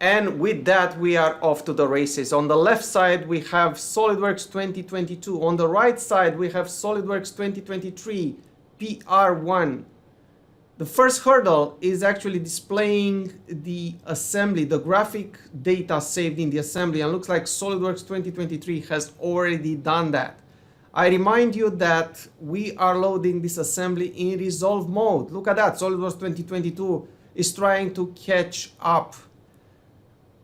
And with that, we are off to the races. On the left side, we have SOLIDWORKS 2022. On the right side, we have SOLIDWORKS 2023 PR1. The first hurdle is actually displaying the assembly, the graphic data saved in the assembly, and looks like SOLIDWORKS 2023 has already done that. I remind you that we are loading this assembly in resolve mode. Look at that, SOLIDWORKS 2022 is trying to catch up.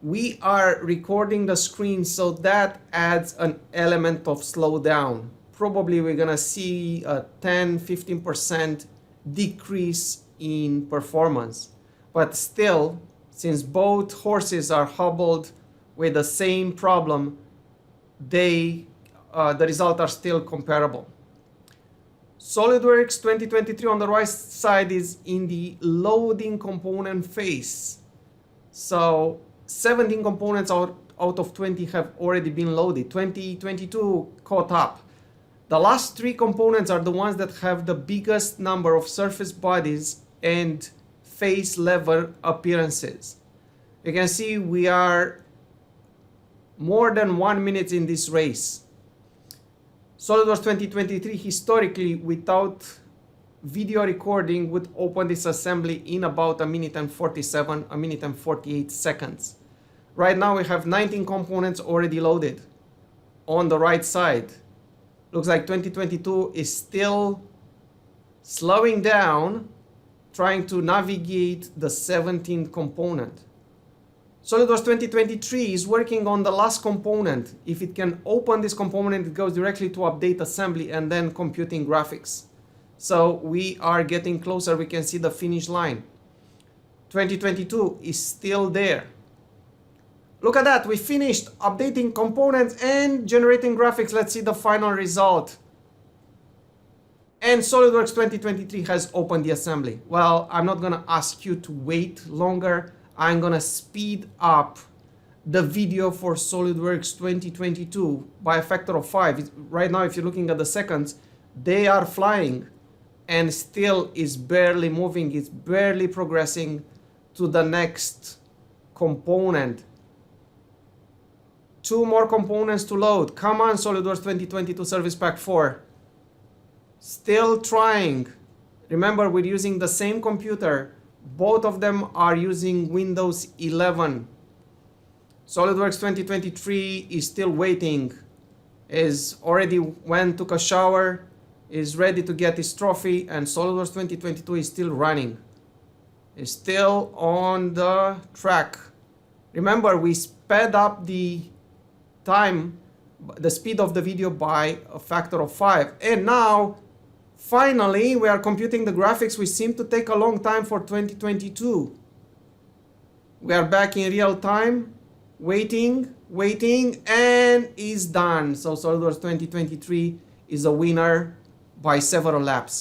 We are recording the screen, so that adds an element of slowdown. Probably we're gonna see a 10-15% decrease in performance. But still, since both horses are hobbled with the same problem, the results are still comparable. SOLIDWORKS 2023 on the right side is in the loading component phase. So 17 components out of 20 have already been loaded. 2022 caught up. The last 3 components are the ones that have the biggest number of surface bodies and face level appearances. You can see we are more than 1 minute in this race. SOLIDWORKS 2023 historically without video recording would open this assembly in about 1 minute and 48 seconds. Right now we have 19 components already loaded. On the right side, looks like 2022 is still slowing down, trying to navigate the 17th component. SOLIDWORKS 2023 is working on the last component. If it can open this component, it goes directly to update assembly and then computing graphics. So we are getting closer, we can see the finish line. 2022 is still there. Look at that, we finished updating components and generating graphics. Let's see the final result. And SOLIDWORKS 2023 has opened the assembly. Well, I'm not gonna ask you to wait longer. I'm gonna speed up the video for SOLIDWORKS 2022 by a factor of 5. Right now, if you're looking at the seconds, they are flying and still is barely moving. It's barely progressing to the next component. 2 more components to load. Come on, SOLIDWORKS 2022 Service Pack 4. Still trying. Remember, we're using the same computer. Both of them are using Windows 11. SOLIDWORKS 2023 is still waiting. Is already went, took a shower, is ready to get his trophy, and SOLIDWORKS 2022 is still running. Is still on the track. Remember, we sped up the time, the speed of the video by a factor of 5. And now, finally, we are computing the graphics, which seem to take a long time for 2022. We are back in real time, waiting, and is done. So SOLIDWORKS 2023 is a winner by several laps.